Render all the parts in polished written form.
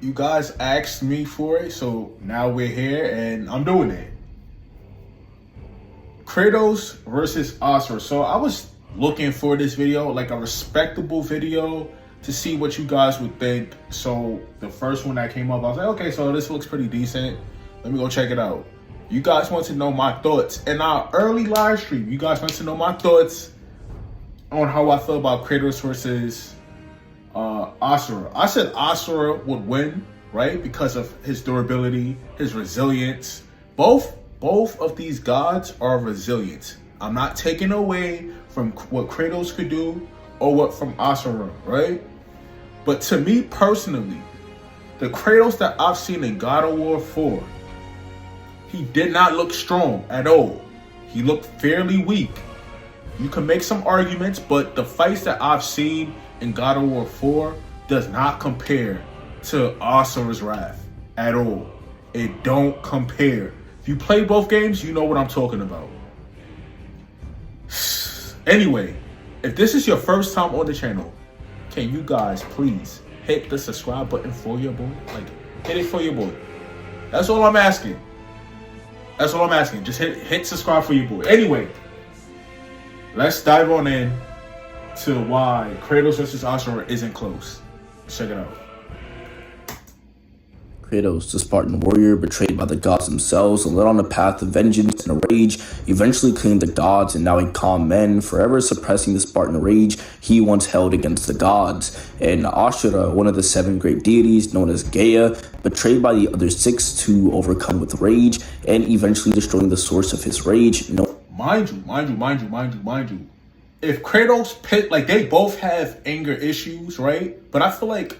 You guys asked me for it, so now we're here and I'm doing it. Kratos versus Asura. So I was looking for this video, like a respectable video, to see what you guys would think. So the first one that came up, I was like, okay, so this looks pretty decent. Let me go check it out. You guys want to know my thoughts. In our early live stream, you guys want to know my thoughts on how I feel about Kratos versus Asura. I said Asura would win, right? Because of his durability, his resilience. Both of these gods are resilient. I'm not taking away from what Kratos could do or what from Asura, right? But to me personally, the Kratos that I've seen in God of War 4, he did not look strong at all. He looked fairly weak. You can make some arguments, but the fights that I've seen in God of War 4 does not compare to Asura's Wrath at all. It don't compare. If you play both games, you know what I'm talking about. Anyway, if this is your first time on the channel, can you guys please hit the subscribe button for your boy? Like, hit it for your boy. That's all I'm asking. That's all I'm asking. Just hit subscribe for your boy. Anyway, let's dive on in to why Kratos versus Asura isn't close. Check it out. Kratos, the Spartan warrior betrayed by the gods themselves and led on a path of vengeance and rage, eventually claimed the gods and now a calm man, forever suppressing the Spartan rage he once held against the gods. And Asura, one of the 7 great deities known as Gaia, betrayed by the other 6 to overcome with rage and eventually destroying the source of his rage. Mind you. If Kratos pit, like, they both have anger issues, right? But I feel like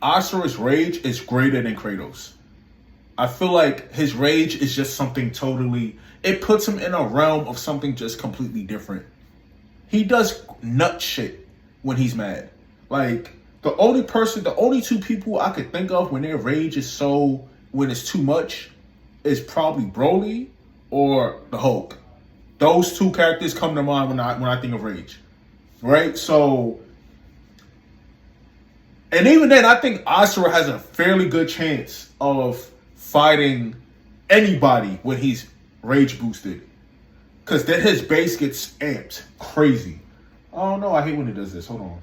Asura's rage is greater than Kratos. I feel like his rage is just something totally, it puts him in a realm of something just completely different. He does nut shit when he's mad. Like, the only 2 people I could think of when their rage is when it's too much is probably Broly or the Hulk. Those 2 characters come to mind when I think of rage, right? So, and even then, I think Asura has a fairly good chance of fighting anybody when he's rage boosted, because then his base gets amped crazy. Oh no, I hate when it does this. Hold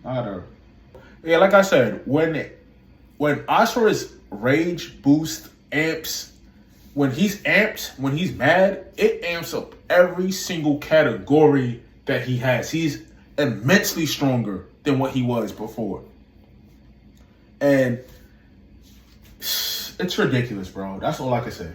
on. Yeah, like I said, when Asura's rage boost amps, when he's amped, when he's mad, it amps up every single category that he has. He's immensely stronger than what he was before. And it's ridiculous, bro. That's all I can say.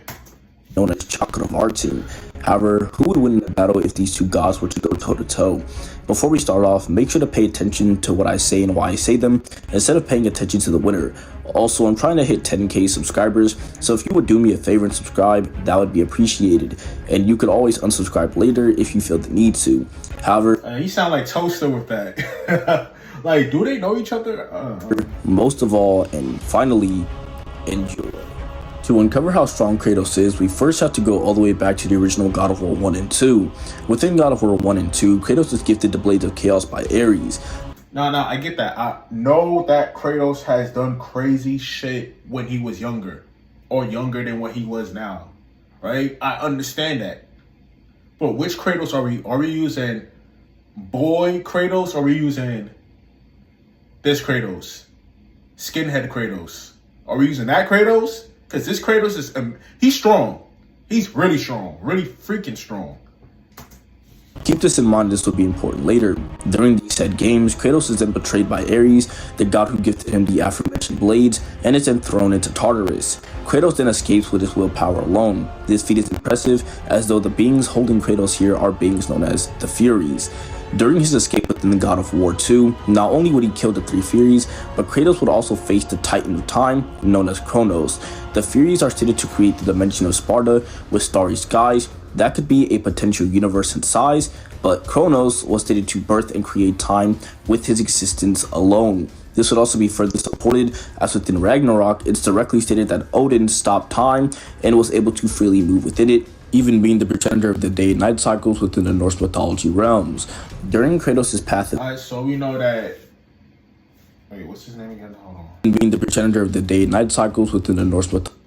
Known as Chocolate of our team. However, who would win the battle if these 2 gods were to go toe-to-toe? Before we start off, make sure to pay attention to what I say and why I say them, instead of paying attention to the winner. Also, I'm trying to hit 10k subscribers, so if you would do me a favor and subscribe, that would be appreciated. And you could always unsubscribe later if you feel the need to. However, you sound like Toaster with that. Like, do they know each other? Most of all, and finally, enjoy. To uncover how strong Kratos is, we first have to go all the way back to the original God of War 1 and 2. Within God of War 1 and 2, Kratos is gifted the Blades of Chaos by Ares. No, I get that. I know that Kratos has done crazy shit when he was younger, or younger than what he was now, right? I understand that. But which Kratos are we? Are we using boy Kratos, or are we using this Kratos? Skinhead Kratos. Are we using that Kratos? Because this Kratos is, he's strong. He's really strong. Really freaking strong. Keep this in mind, this will be important later. During these said games, Kratos is then betrayed by Ares, the god who gifted him the aforementioned blades, and is then thrown into Tartarus. Kratos then escapes with his willpower alone. This feat is impressive, as though the beings holding Kratos here are beings known as the Furies. During his escape within the God of War 2, not only would he kill the 3 Furies, but Kratos would also face the Titan of Time, known as Kronos. The Furies are stated to create the dimension of Sparta with starry skies. That could be a potential universe in size, but Kronos was stated to birth and create time with his existence alone. This would also be further supported, as within Ragnarok, it's directly stated that Odin stopped time and was able to freely move within it, even being the pretender of the day and night cycles within the Norse mythology realms. During Kratos' path... Alright, so we know that Wait, what's his name again? Hold on. Being the progenitor of the day and night cycles within the Norse mythology.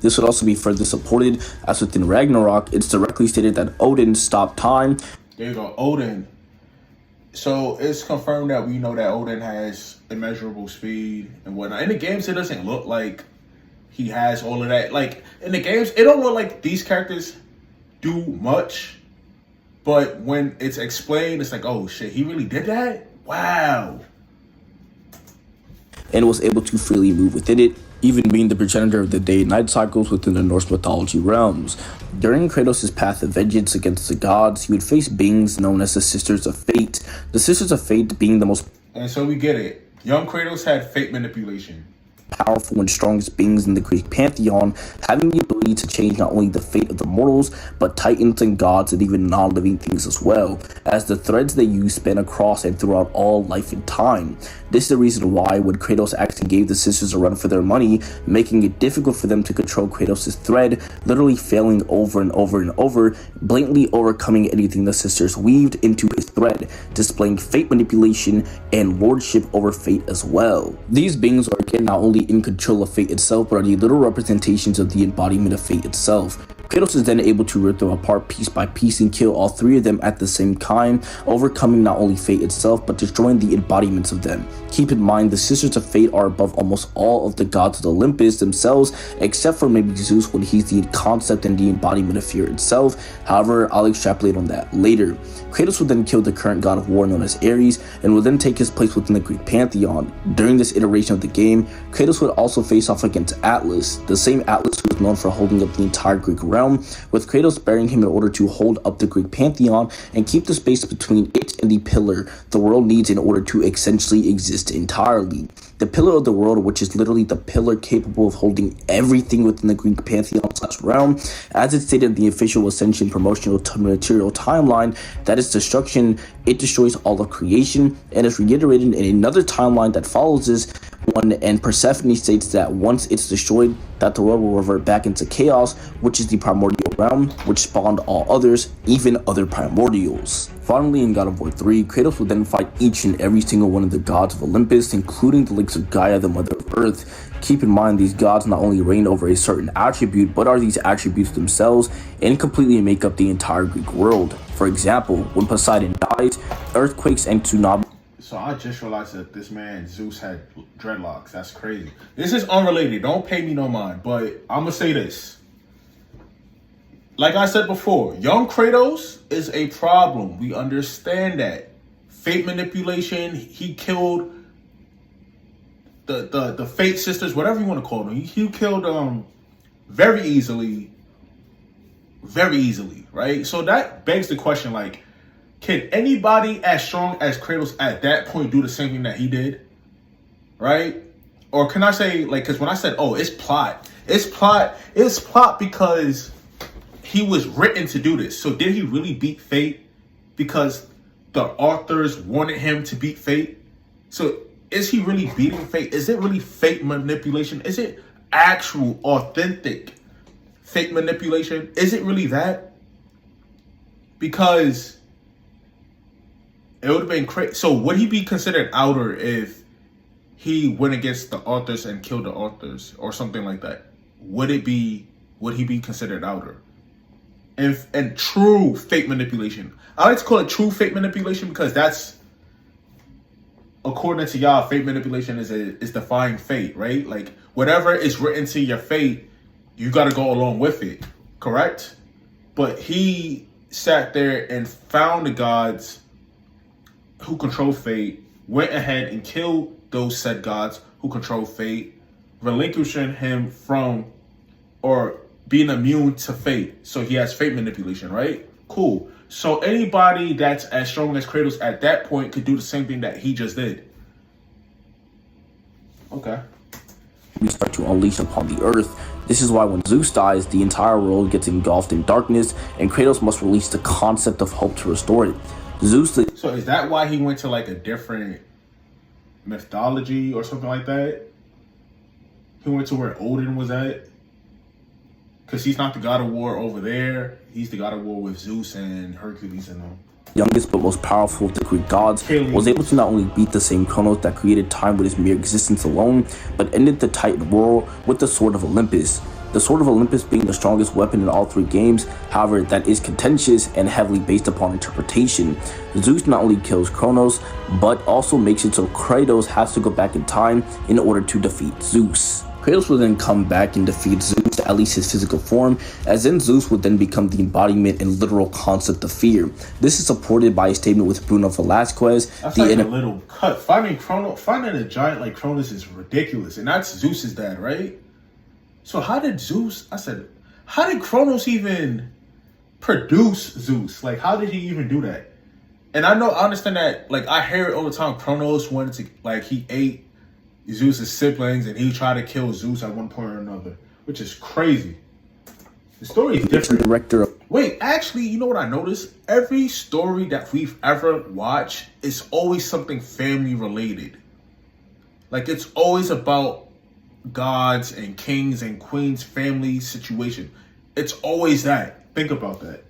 This would also be further supported as within Ragnarok, it's directly stated that Odin stopped time. There you go, Odin. So it's confirmed that we know that Odin has immeasurable speed and whatnot. In the games, it doesn't look like he has all of that. Like, in the games, it don't look like these characters do much. But when it's explained, it's like, oh shit, he really did that? Wow. And was able to freely move within it, even being the progenitor of the day and night cycles within the Norse mythology realms. During Kratos' path of vengeance against the gods, he would face beings known as the Sisters of Fate. The Sisters of Fate being the most... And so we get it. Young Kratos had fate manipulation. Powerful and strongest beings in the Greek pantheon, having the ability to change not only the fate of the mortals, but titans and gods and even non-living things as well, as the threads they use span across and throughout all life and time. This is the reason why when Kratos actually gave the sisters a run for their money, making it difficult for them to control Kratos' thread, literally failing over and over and over, blatantly overcoming anything the sisters weaved into his thread, displaying fate manipulation and lordship over fate as well. These beings are again not only in control of fate itself, but are the literal representations of the embodiment of fate itself. Kratos is then able to rip them apart piece by piece and kill all three of them at the same time, overcoming not only fate itself, but destroying the embodiments of them. Keep in mind, the Sisters of Fate are above almost all of the gods of Olympus themselves, except for maybe Zeus when he's the concept and the embodiment of fear itself. However, I'll extrapolate on that later. Kratos will then kill the current god of war known as Ares, and will then take his place within the Greek pantheon. During this iteration of the game, Kratos would also face off against Atlas, the same Atlas who is known for holding up the entire Greek realm, with Kratos bearing him in order to hold up the Greek pantheon and keep the space between it and the pillar the world needs in order to essentially exist entirely. The pillar of the world, which is literally the pillar capable of holding everything within the Greek pantheon / realm, as it's stated in the official Ascension promotional material timeline, that its destruction, it destroys all of creation, and is reiterated in another timeline that follows this one, and Persephone states that once it's destroyed, that the world will revert back into chaos, which is the primordial realm, which spawned all others, even other primordials. Finally, in God of War 3, Kratos will then fight each and every single one of the gods of Olympus, including the likes of Gaia, the mother of Earth. Keep in mind, these gods not only reign over a certain attribute, but are these attributes themselves, and completely make up the entire Greek world. For example, when Poseidon dies, earthquakes and tsunamis. So I just realized that this man, Zeus, had dreadlocks. That's crazy. This is unrelated. Don't pay me no mind. But I'm going to say this. Like I said before, young Kratos is a problem. We understand that. Fate manipulation. He killed the Fate sisters, whatever you want to call them. He killed them very easily. Very easily, right? So that begs the question, like, can anybody as strong as Kratos at that point do the same thing that he did? Right? Or can I say, like, because when I said, oh, it's plot because he was written to do this. So did he really beat fate because the authors wanted him to beat fate? So is he really beating fate? Is it really fate manipulation? Is it actual, authentic fate manipulation? Is it really that? Because it would have been crazy. So would he be considered outer if he went against the authors and killed the authors or something like that? Would he be considered outer? And true fate manipulation. I like to call it true fate manipulation because that's, according to y'all, fate manipulation is defying fate, right? Like whatever is written to your fate, you got to go along with it, correct? But he sat there and found the gods who control fate, went ahead and killed those said gods who control fate, relinquishing him from or being immune to fate. So he has fate manipulation, right? Cool. So anybody that's as strong as Kratos at that point could do the same thing that he just did. Okay. We start to unleash upon the earth. This is why when Zeus dies, the entire world gets engulfed in darkness, and Kratos must release the concept of hope to restore it. Zeus. So is that why he went to like a different mythology or something like that? He went to where Odin was at? Because he's not the god of war over there. He's the god of war with Zeus and Hercules and them. youngest but most powerful of the Greek gods, was able to not only beat the same Kratos that created time with his mere existence alone, but ended the Titan war with the Sword of Olympus. The Sword of Olympus being the strongest weapon in all three games, however, that is contentious and heavily based upon interpretation. Zeus not only kills Kratos, but also makes it so Kratos has to go back in time in order to defeat Zeus. Kratos will then come back and defeat Zeus, at least his physical form, as then Zeus would then become the embodiment and literal concept of fear. This is supported by a statement with Bruno Velasquez. That's like a little cut. Finding a giant like Kratos is ridiculous, and that's Zeus's dad, right? So how did Kratos even produce Zeus? Like, how did he even do that? And I understand that, like, I hear it all the time. Kratos wanted to, like, he ate Zeus's siblings, and he tried to kill Zeus at one point or another, which is crazy. The story is different. Wait, actually, you know what I noticed? Every story that we've ever watched is always something family related. Like, it's always about gods and kings and queens family situation. It's always that. Think about that.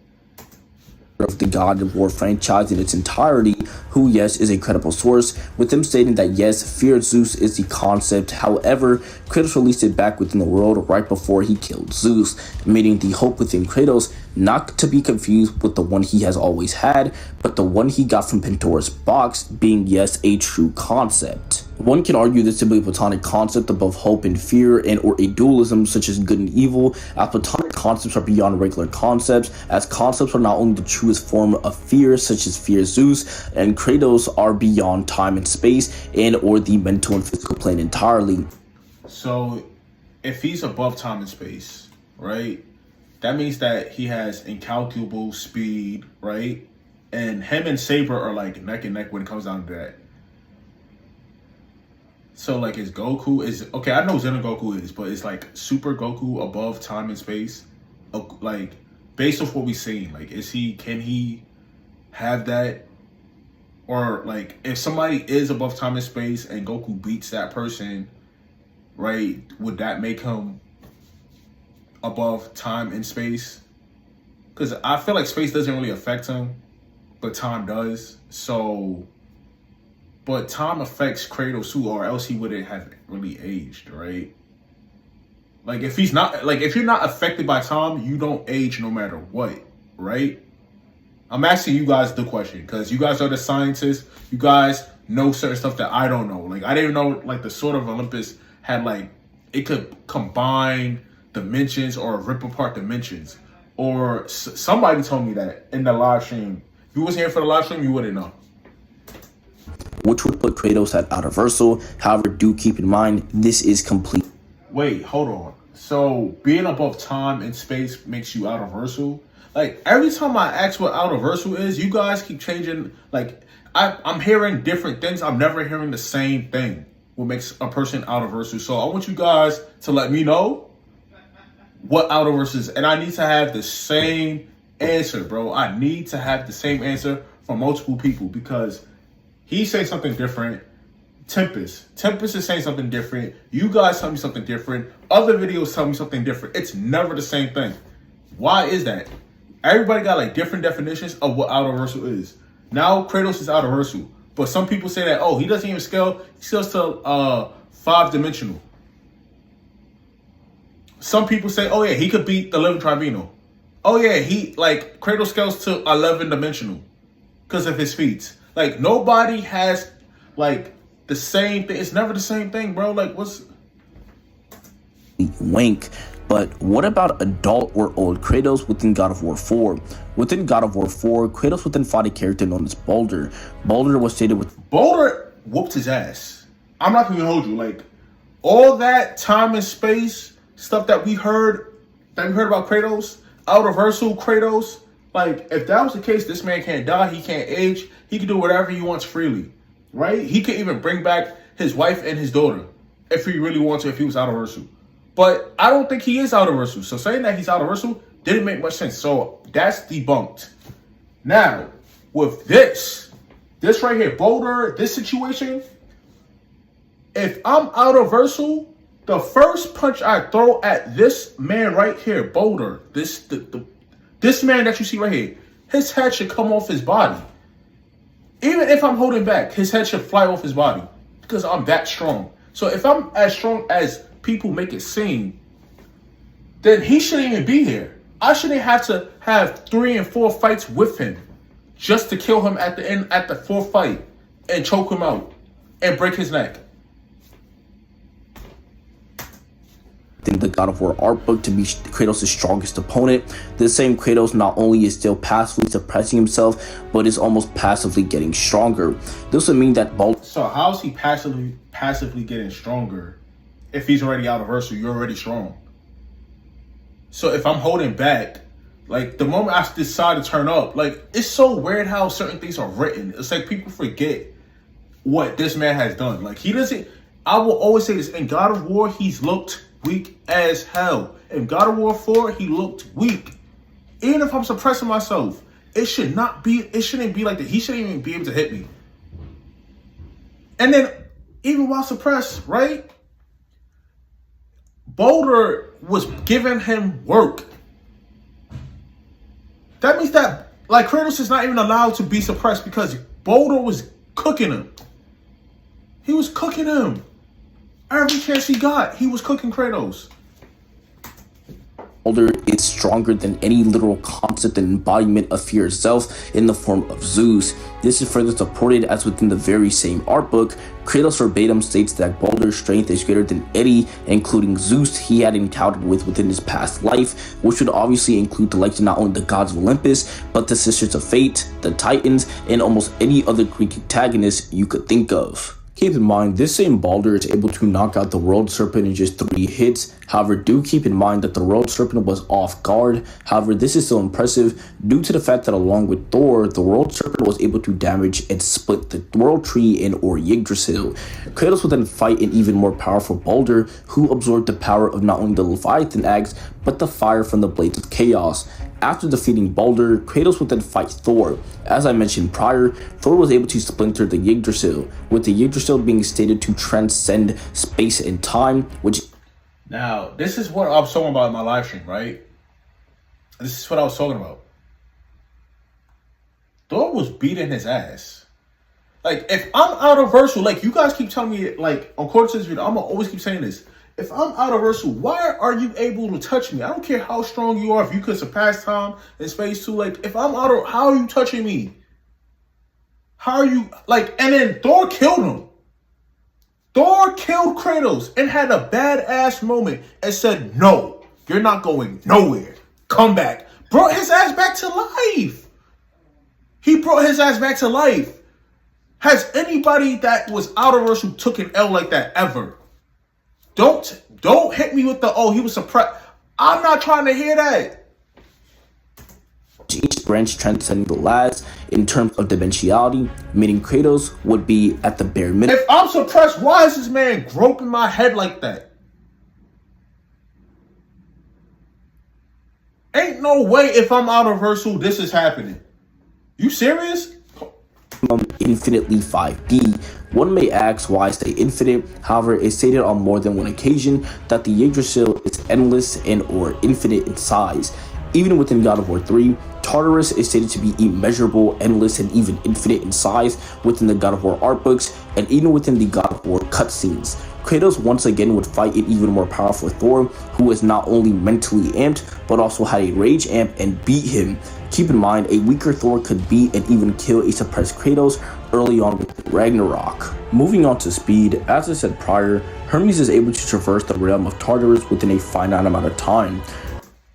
Of the God of War franchise in its entirety, who, yes, is a credible source, with them stating that, yes, fear of Zeus is the concept. However, Kratos released it back within the world right before he killed Zeus, meaning the hope within Kratos not to be confused with the one he has always had, but the one he got from Pandora's box being, yes, a true concept. One can argue this to be a platonic concept above hope and fear, and or a dualism such as good and evil, as platonic concepts are beyond regular concepts, as concepts are not only the truest form of fear such as fear of Zeus, and Kratos are beyond time and space and or the mental and physical plane entirely. So if he's above time and space, right, that means that he has incalculable speed, right? And him and Saber are like neck and neck when it comes down to that. So, like, is Goku is okay? I know Zen Goku is, but it's like Super Goku above time and space. Like, based off what we've seen, like, can he have that? Or like, if somebody is above time and space and Goku beats that person, right? Would that make him above time and space? Because I feel like space doesn't really affect him, but time does. So. But time affects Kratos too, or else he wouldn't have really aged, right? Like, if you're not affected by time, you don't age no matter what, right? I'm asking you guys the question because you guys are the scientists. You guys know certain stuff that I don't know. Like, I didn't know, like, the Sword of Olympus had, like, it could combine dimensions or rip apart dimensions. Or somebody told me that in the live stream. If you wasn't here for the live stream, you wouldn't know. Which would put Kratos at universal. However, do keep in mind, this is complete. Wait, hold on. So, being above time and space makes you universal? Like, every time I ask what universal is, you guys keep changing. Like, I'm hearing different things. I'm never hearing the same thing. What makes a person universal? So, I want you guys to let me know what universal is. And I need to have the same answer, bro. I need to have the same answer from multiple people because he's saying something different. Tempest is saying something different. You guys tell me something different. Other videos tell me something different. It's never the same thing. Why is that? Everybody got like different definitions of what universal is. Now Kratos is universal, but some people say that, oh, he doesn't even scale. He scales to 5-dimensional. Some people say, oh yeah, he could beat the living tribunal. Oh yeah, Kratos scales to 11-dimensional because of his feats. Like, nobody has, like, the same thing. It's never the same thing, bro. Like, what's... Wink. But what about adult or old Kratos within God of War 4? Within God of War 4, Kratos would then fight a character known as Baldur. Baldur was stated with... Baldur whooped his ass. I'm not going to hold you. Like, all that time and space stuff that we heard about Kratos, universal Kratos... Like, if that was the case, this man can't die, he can't age, he can do whatever he wants freely, right? He could even bring back his wife and his daughter if he really wants to, if he was universal. But I don't think he is universal. So saying that he's universal didn't make much sense. So that's debunked. Now, with this right here, Boulder, this situation, if I'm universal, the first punch I throw at this man right here, Boulder, this man that you see right here, his head should come off his body. Even if I'm holding back, his head should fly off his body because I'm that strong. So if I'm as strong as people make it seem, then he shouldn't even be here. I shouldn't have to have 3 and 4 fights with him just to kill him at the end, at the 4th fight, and choke him out and break his neck. In the God of War art book to be Kratos' strongest opponent, the same Kratos not only is still passively suppressing himself, but is almost passively getting stronger. This would mean that Baldur. So how is he passively getting stronger if he's already out of Ursa? You're already strong. So if I'm holding back, like the moment I decide to turn up, like it's so weird how certain things are written. It's like people forget what this man has done. Like he doesn't. I will always say this: in God of War, he's looked weak as hell. In God of War 4, he looked weak. Even if I'm suppressing myself, it shouldn't be like that. He shouldn't even be able to hit me. And then, even while suppressed, right? Baldur was giving him work. That means that, like, Kratos is not even allowed to be suppressed because Baldur was cooking him. He was cooking him. Every chance he got, he was cooking Kratos. Baldur is stronger than any literal concept and embodiment of fear itself in the form of Zeus. This is further supported as within the very same art book, Kratos verbatim states that Baldur's strength is greater than any, including Zeus he had encountered within his past life, which would obviously include the likes of not only the gods of Olympus, but the Sisters of Fate, the Titans, and almost any other Greek antagonist you could think of. Keep in mind, this same Baldur is able to knock out the World Serpent in just 3 hits. However, do keep in mind that the World Serpent was off guard. However, this is still impressive due to the fact that along with Thor, the World Serpent was able to damage and split the World Tree in Yggdrasil. Kratos would then fight an even more powerful Baldur, who absorbed the power of not only the Leviathan axe, but the fire from the Blades of Chaos. After defeating Baldur, Kratos would then fight Thor. As I mentioned prior, Thor was able to splinter the Yggdrasil, with the Yggdrasil being stated to transcend space and time, which... Now, this is what I was talking about in my live stream, right? This is what I was talking about. Thor was beating his ass. Like, if I'm out of Versul, like, you guys keep telling me, like, on course of this video, I'm going to always keep saying this. If I'm out of Versul, why are you able to touch me? I don't care how strong you are. If you could surpass time and space too, like, if I'm out of, how are you touching me? How are you, like, and then Thor killed him. Thor killed Kratos and had a badass moment and said, no, you're not going nowhere. Come back. Brought his ass back to life. He brought his ass back to life. Has anybody that was out of Versul took an L like that ever? Don't hit me with the, oh, he was suppressed. I'm not trying to hear that. Each branch transcending the last in terms of dimensionality, meaning Kratos would be at the bare minimum. If I'm suppressed, why is this man groping my head like that? Ain't no way if I'm out of Versul, this is happening. You serious? Infinitely 5D. One may ask why say infinite. However, it's stated on more than one occasion that the Yggdrasil is endless and or infinite in size. Even within God of War 3, Tartarus is stated to be immeasurable, endless, and even infinite in size within the God of War art books, and even within the God of War cutscenes. Kratos once again would fight an even more powerful Thor, who was not only mentally amped, but also had a rage amp and beat him. Keep in mind, a weaker Thor could beat and even kill a suppressed Kratos early on with Ragnarok. Moving on to speed, as I said prior, Hermes is able to traverse the realm of Tartarus within a finite amount of time.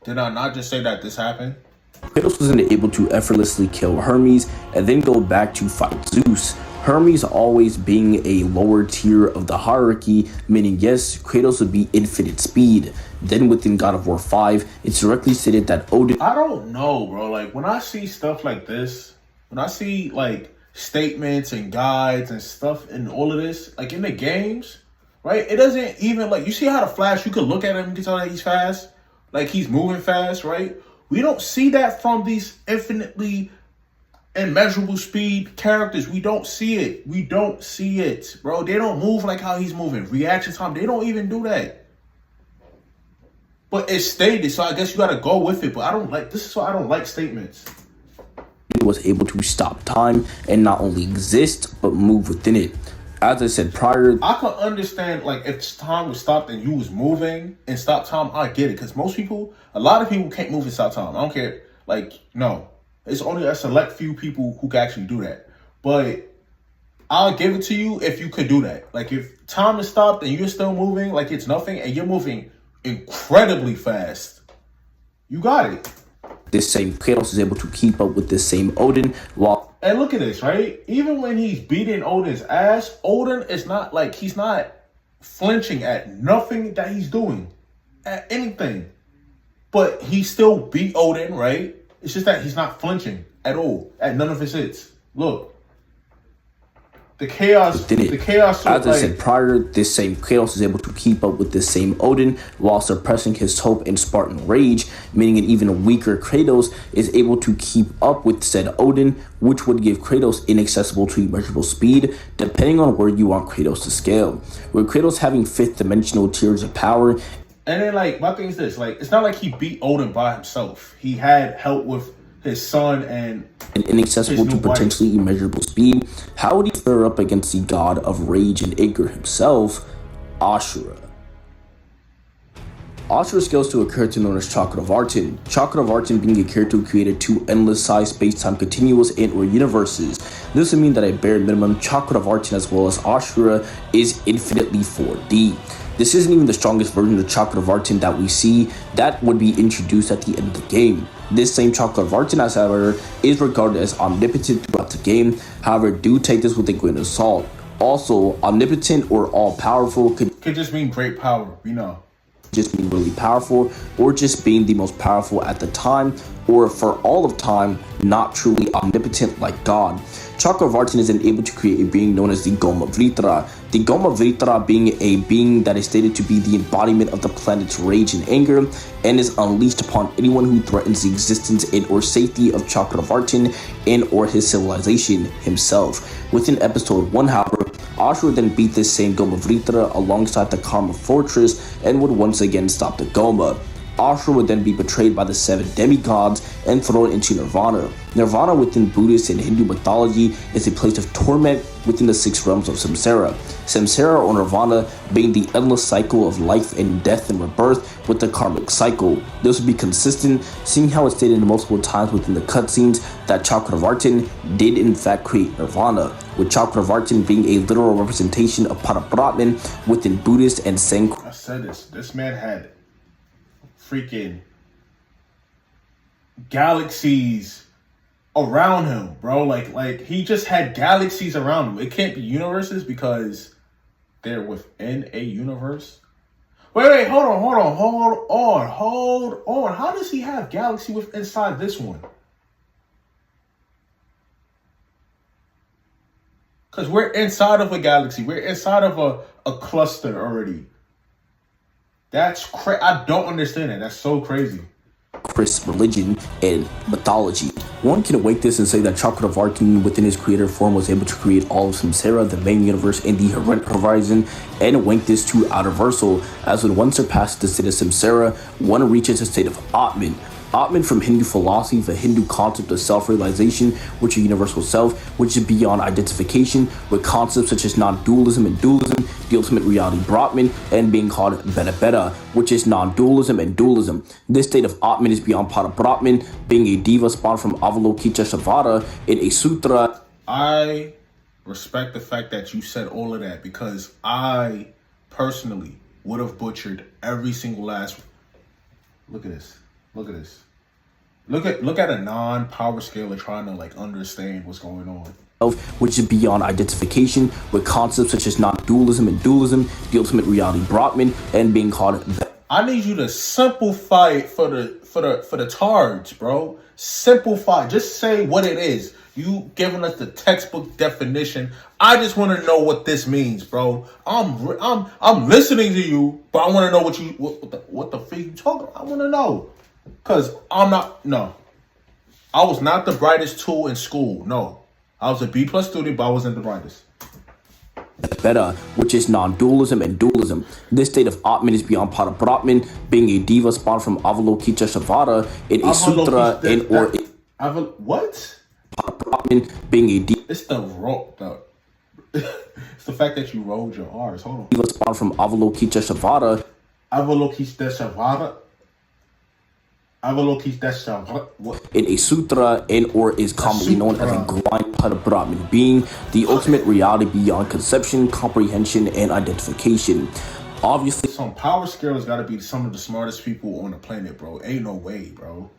Did I not just say that this happened? Kratos was then able to effortlessly kill Hermes and then go back to fight Zeus. Hermes always being a lower tier of the hierarchy, meaning yes, Kratos would be infinite speed. Then within God of War 5, it's directly stated that Odin... I don't know, bro. Like, when I see stuff like this, when I see, like, statements and guides and stuff and all of this, like, in the games, right? It doesn't even, like, you see how the Flash, you could look at him and you can tell that he's fast? Like, he's moving fast, right? We don't see that from these infinitely immeasurable speed characters. We don't see it. We don't see it, bro. They don't move like how he's moving. Reaction time, they don't even do that. But it's stated, so I guess you gotta go with it. But I don't like, this is why I don't like statements. was able to stop time and not only exist but move within it. As I said prior, I could understand, like, if time was stopped and you was moving and stop time, I get it. Because a lot of people can't move and stop time. I don't care. Like, no. It's only a select few people who can actually do that. But I'll give it to you if you could do that. Like, if time is stopped and you're still moving like it's nothing and you're moving incredibly fast, you got it. this same Kratos is able to keep up with this same Odin while... And look at this, right? Even when he's beating Odin's ass, Odin is not like, he's not flinching at nothing that he's doing, at anything. But he still beat Odin, right? It's just that he's not flinching at all, at none of his hits. Look. The chaos, As I said prior, this same Kratos is able to keep up with this same Odin while suppressing his hope and Spartan rage, meaning an even weaker Kratos is able to keep up with said Odin, which would give Kratos inaccessible to immeasurable speed, depending on where you want Kratos to scale. With Kratos having fifth dimensional tiers of power. And then, like, my thing is this, like, it's not like he beat Odin by himself. He had help with his son and inaccessible to potentially immeasurable speed. How would he fare up against the god of rage and anger himself, Asura? Asura scales to a character known as Chakravartin. Chakravartin being a character who created two endless-sized space-time continuous and/or universes. This would mean that at bare minimum, Chakravartin as well as Asura is infinitely 4D. This isn't even the strongest version of Chakravartin that we see. That would be introduced at the end of the game. This same Chakravartin, as however, is regarded as omnipotent throughout the game. However, do take this with a grain of salt. Also, omnipotent or all-powerful could just mean great power, you know. Just being really powerful, or just being the most powerful at the time, or for all of time, not truly omnipotent like God. Chakravartin is then able to create a being known as the Goma Vritra. The Goma Vritra being a being that is stated to be the embodiment of the planet's rage and anger, and is unleashed upon anyone who threatens the existence and or safety of Chakravartin and or his civilization himself. Within episode 1, however, Asura then beat this same Goma Vritra alongside the Karma Fortress and would once again stop the Goma. Asura would then be betrayed by the 7 demigods and thrown into Nirvana. Nirvana within Buddhist and Hindu mythology is a place of torment within the 6 realms of Samsara. Samsara or Nirvana being the endless cycle of life and death and rebirth with the karmic cycle. This would be consistent, seeing how it's stated multiple times within the cutscenes that Chakravartin did in fact create Nirvana, with Chakravartin being a literal representation of Parabrahman within Buddhist and Zen. I said this man had freaking galaxies around him, bro. Like he just had galaxies around him. It can't be universes because they're within a universe. Wait, hold on. How does he have galaxy inside this one? Because we're inside of a galaxy. We're inside of a cluster already. That's crazy. I don't understand it. That's so crazy. Chris religion and mythology. One can awake this and say that Chakravartin within his creator form was able to create all of Samsara, the main universe, and the horizon, and wank this to outerversal, as when one surpasses the state of Samsara, one reaches a state of Atman. Atman from Hindu philosophy, the Hindu concept of self-realization, which is universal self, which is beyond identification, with concepts such as non-dualism and dualism, the ultimate reality Brahman, and being called Beta, which is non-dualism and dualism. This state of Atman is beyond Pada Brahman, being a diva spawned from Avalokiteshvara in a sutra. I respect the fact that you said all of that, because I personally would have butchered every single last. Look at this. Look at a non-power scaler trying to like understand what's going on. Which is beyond identification, with concepts such as non-dualism and dualism, the ultimate reality Brahman, and being called. I need you to simplify it for the tards, bro. Simplify. Just say what it is. You giving us the textbook definition. I just want to know what this means, bro. I'm listening to you, but I want to know what the freak you talking about. I want to know. Because I was not the brightest tool in school. No. I was a B+ student, but I wasn't the brightest. Beta, which is non-dualism and dualism. This state of Atman is beyond Pada Brahman, being a diva spawned from Avalokiteshvara in a sutra and or... What? Brahmin being a It's the roll. It's the fact that you rolled your R's. Hold on. diva spawned from Avalokiteshvara. Avalokiteshvara. Avalokiteshvara. What? In a sutra and or is commonly known as a grind para Brahmin being, the ultimate reality beyond conception, comprehension, and identification. Obviously, Some power scales got to be some of the smartest people on the planet, bro. Ain't no way, bro.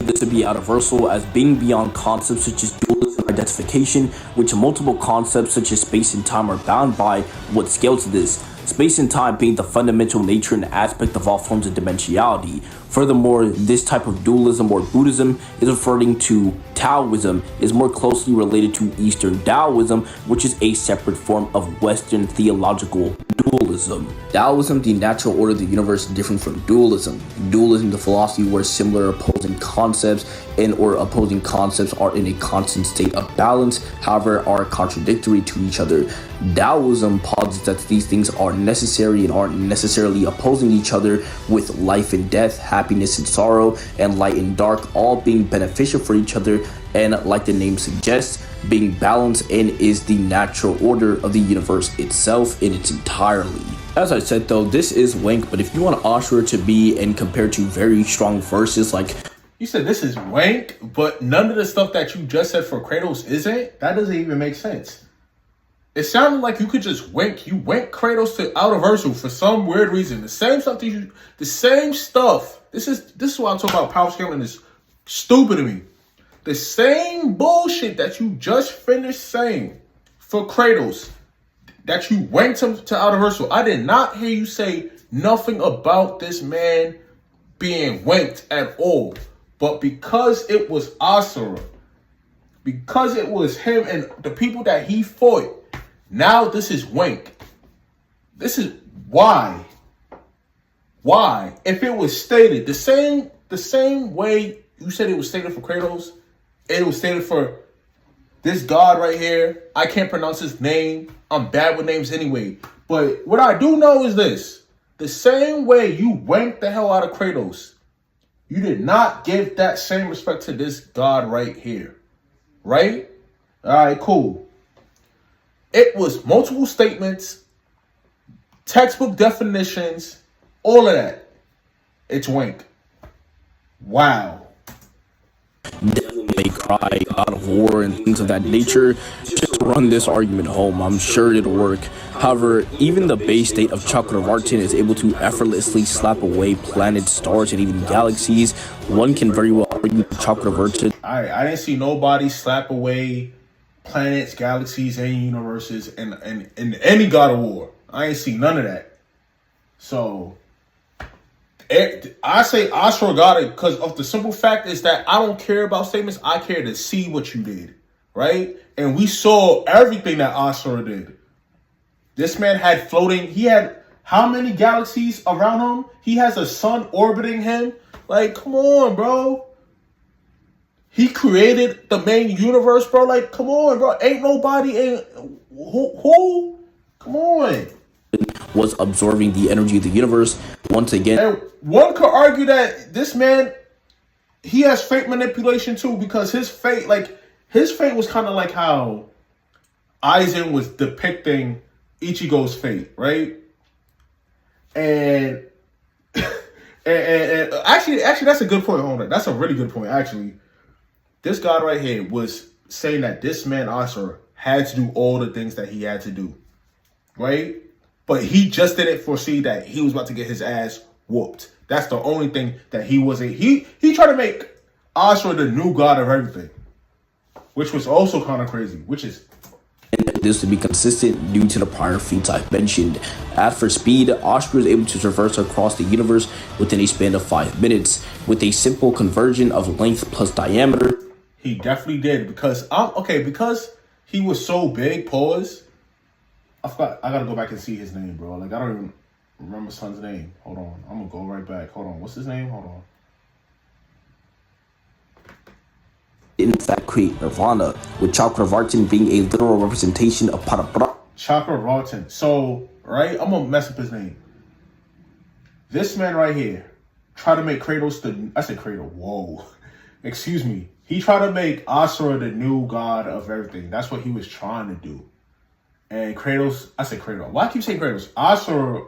this to be universal as being beyond concepts such as dualism or identification, which multiple concepts such as space and time are bound by. What scale to this? Space and time being the fundamental nature and aspect of all forms of dimensionality. Furthermore, this type of dualism or Buddhism is referring to Taoism, is more closely related to Eastern Taoism, which is a separate form of Western theological dualism. Taoism, the natural order of the universe, different from dualism. Dualism, the philosophy where similar opposing concepts and or opposing concepts are in a constant state of balance, however, are contradictory to each other. Taoism posits that these things are necessary and aren't necessarily opposing each other, with life and death, happiness and sorrow, and light and dark all being beneficial for each other, and like the name suggests, being balanced and is the natural order of the universe itself in its entirety. As I said though, this is wank, but if you want Asura to be and compared to very strong verses like You said this is wank, but none of the stuff that you just said for Kratos isn't? That doesn't even make sense. It sounded like you could just wank. You wank Kratos to Universal for some weird reason. The same stuff the same stuff. This is why I'm talking about power scaling is stupid to me. The same bullshit that you just finished saying for Kratos, that you wanked him to Universal. I did not hear you say nothing about this man being wanked at all. But because it was Asura, because it was him and the people that he fought, now this is wank. This is why. Why? If it was stated the same way you said it was stated for Kratos, it was stated for this god right here. I can't pronounce his name. I'm bad with names anyway. But what I do know is this. The same way you wanked the hell out of Kratos, you did not give that same respect to this god right here. Right? All right, cool. It was multiple statements, textbook definitions, all of that. It's wank. Wow. Devil May Cry, God of War, and things of that nature, just to run this argument home. I'm sure it'll work. However, even the base state of Chakravartin is able to effortlessly slap away planets, stars, and even galaxies. One can very well argue Chakravartin. I didn't see nobody slap away planets, galaxies, and universes in any God of War. I ain't see none of that. So I say Asura got it because of the simple fact is that I don't care about statements. I care to see what you did, right? And we saw everything that Asura did. This man had floating. He had how many galaxies around him? He has a sun orbiting him. Like, come on, bro. He created the main universe, bro. Like, come on, bro. Ain't nobody who? Come on. Was absorbing the energy of the universe once again. And one could argue that this man, he has fate manipulation too, because his fate was kind of like how Aizen was depicting Ichigo's fate, right? And and actually, that's a good point. Hold on, that's a really good point. Actually, this guy right here was saying that this man Asura had to do all the things that he had to do, right? But he just didn't foresee that he was about to get his ass whooped. That's the only thing that he wasn't. He tried to make Asura the new god of everything, which was also kind of crazy. Which is this to be consistent due to the prior feats I've mentioned. As for speed, Asura is able to traverse across the universe within a span of 5 minutes with a simple conversion of length plus diameter. He definitely did because because he was so big. Pause. I forgot. I gotta go back and see his name, bro. Like I don't even remember son's name. Hold on. I'm gonna go right back. Hold on. What's his name? Hold on. In fact, create Nirvana, with Chakravartin being a literal representation of Parabra. Chakravartin. So, right, I'm gonna mess up his name. This man right here tried to make Kratos I said Kratos. Whoa. Excuse me. He tried to make Asura the new god of everything. That's what he was trying to do. And Kratos, I said Kratos. Why I keep saying Kratos? Asura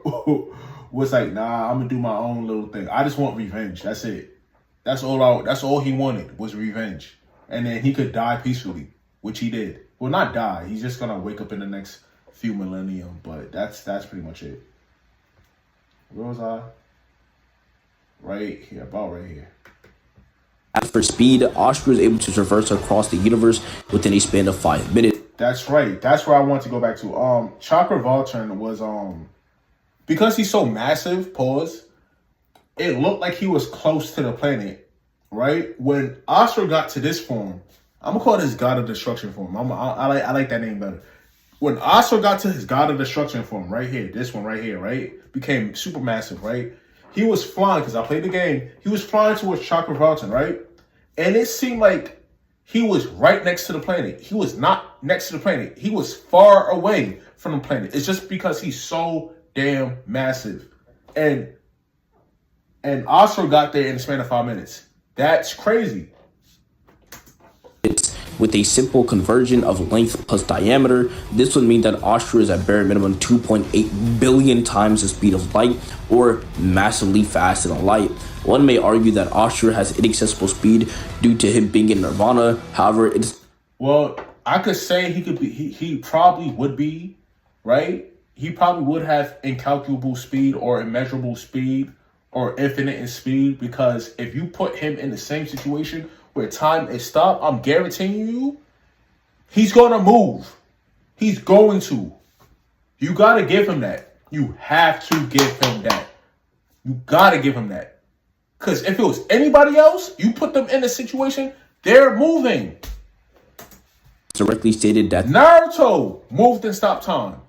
was like, nah, I'm gonna do my own little thing. I just want revenge. That's it. That's all he wanted was revenge. And then he could die peacefully, which he did. Well, not die. He's just gonna wake up in the next few millennium. But that's pretty much it. Where was I? Right here, about right here. As for speed, Asura is able to traverse across the universe within a span of 5 minutes. That's right. That's where I want to go back to. Chakra Vulture was because he's so massive, pause, it looked like he was close to the planet, right? When Asura got to this form, I'm gonna call this God of Destruction form. I like that name better. When Asura got to his God of Destruction form, right here, this one right here, right, became super massive, right? He was flying, because I played the game, he was flying towards Chakra Vulture, right? And it seemed like he was right next to the planet. He was not next to the planet. He was far away from the planet. It's just because he's so damn massive. And Asura got there in the span of 5 minutes. That's crazy. With a simple conversion of length plus diameter, this would mean that Asura is at bare minimum 2.8 billion times the speed of light, or massively faster than light. One may argue that Asura has inaccessible speed due to him being in Nirvana. However, it's... Well, I could say he probably would be, right? He probably would have incalculable speed or immeasurable speed or infinite in speed, because if you put him in the same situation where time is stopped, I'm guaranteeing you, he's going to move. He's going to. You got to give him that. You have to give him that. You got to give him that. Because if it was anybody else, you put them in a situation, they're moving. Directly stated that Naruto moved and stopped time.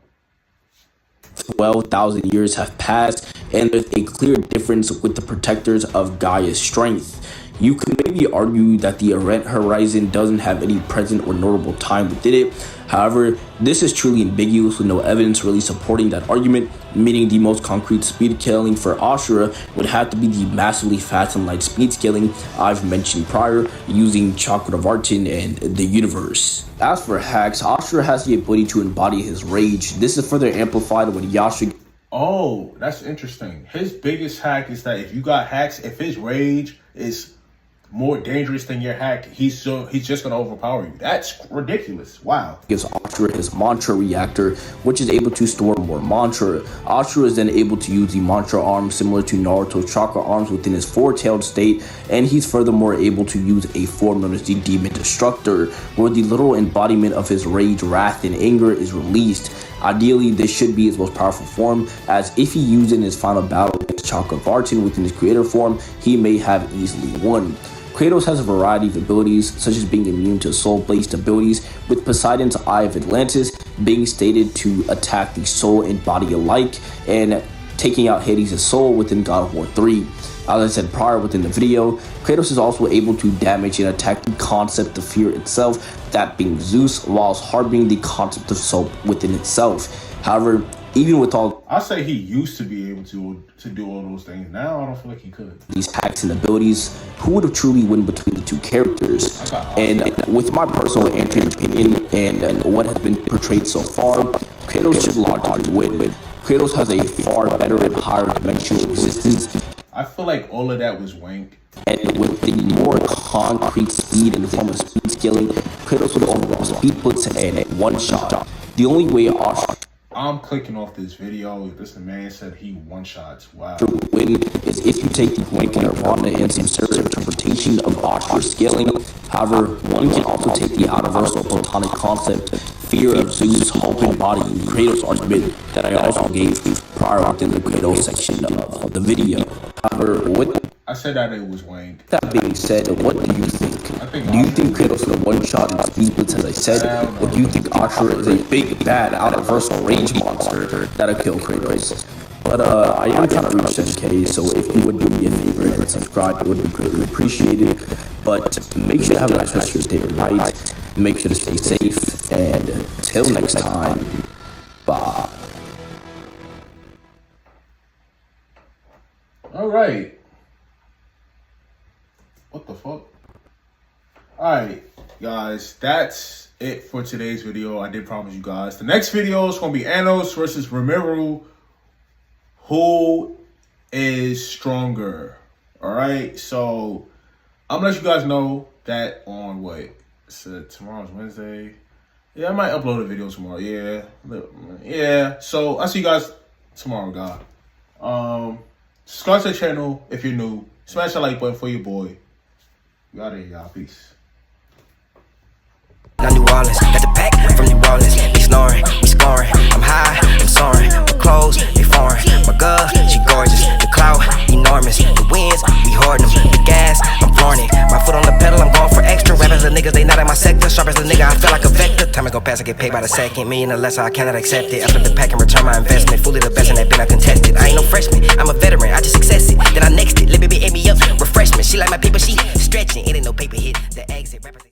12,000 years have passed, and there's a clear difference with the protectors of Gaia's strength. You could maybe argue that the event horizon doesn't have any present or notable time within it. However, this is truly ambiguous with no evidence really supporting that argument, meaning the most concrete speed scaling for Asura would have to be the massively fast and light speed scaling I've mentioned prior, using Chakra Vartan and the universe. As for hacks, Asura has the ability to embody his rage. This is further amplified when Yasha... Oh, that's interesting. His biggest hack is that if you got hacks, if his rage is more dangerous than your hack, he's just gonna overpower you. That's ridiculous. Wow. Gives Asura his mantra reactor, which is able to store more mantra. Asura is then able to use the mantra arm similar to Naruto's chakra arms within his four-tailed state, and he's furthermore able to use a form known as the Demon Destructor, where the literal embodiment of his rage, wrath, and anger is released. Ideally, this should be his most powerful form, as if he used it in his final battle against Chakra Vartan within his creator form, he may have easily won. Kratos has a variety of abilities, such as being immune to soul-based abilities, with Poseidon's Eye of Atlantis being stated to attack the soul and body alike, and taking out Hades' soul within God of War 3. As I said prior within the video, Kratos is also able to damage and attack the concept of fear itself, that being Zeus, whilst harboring the concept of soul within itself. However, even with all... I say he used to be able to do all those things. Now I don't feel like he could. These hacks and abilities, who would have truly won between the two characters? And with my personal opinion and what has been portrayed so far, Kratos should largely win. Kratos has a far better and higher dimensional existence. I feel like all of that was wank. And with the more concrete speed in the form of speed scaling, Kratos would overall speed blitz and one shot. The only way I'm clicking off this video. This the man said he one-shots. Wow. Win is if you take the Wank and Nirvana and some sort of interpretation of Asura scaling. However, one can also take the universal platonic concept, fear of Zeus, hope and body, and Kratos argument that I also gave prior within the Kratos section of the video. However, I said that it was wank. That being said, what do you think? Do you think Kratos is a one-shot and speed blitz, as I said, or do you think Asura is a big, bad, out-of-versal rage monster that'll kill Kratos? But I am trying to reach 10K, so if you would do me a favor and subscribe, it would be greatly appreciated. But make sure to have a nice rest of your day or night. Make sure to stay safe, and till next time, bye. All right. What the fuck? Alright, guys, that's it for today's video. I did promise you guys. The next video is going to be Anos versus Rimuru. Who is stronger? Alright, so I'm going to let you guys know that on what? So tomorrow's Wednesday. Yeah, I might upload a video tomorrow. Yeah. So I'll see you guys tomorrow, God. Subscribe to the channel if you're new. Smash the like button for your boy. We out of here, y'all. Peace. Now New Orleans, got the pack from New Orleans. They snoring, we scoring. I'm high, I'm soaring. My clothes, they foreign. My girl, she gorgeous. The clout, enormous. The winds, we hoarding them. The gas, I'm flooring it. My foot on the pedal, I'm going for extra. Rappers the niggas, they not in my sector. Sharp as a nigga, I feel like a vector. Time to go past, I get paid by the second. Million or less, I cannot accept it. I flip the pack and return my investment. Fully the best in that bin I contested. I ain't no freshman, I'm a veteran. I just success it. Then I next it. Let baby ate me up. Refreshment. She like my paper, she stretching. It ain't no paper hit. The exit. Rappers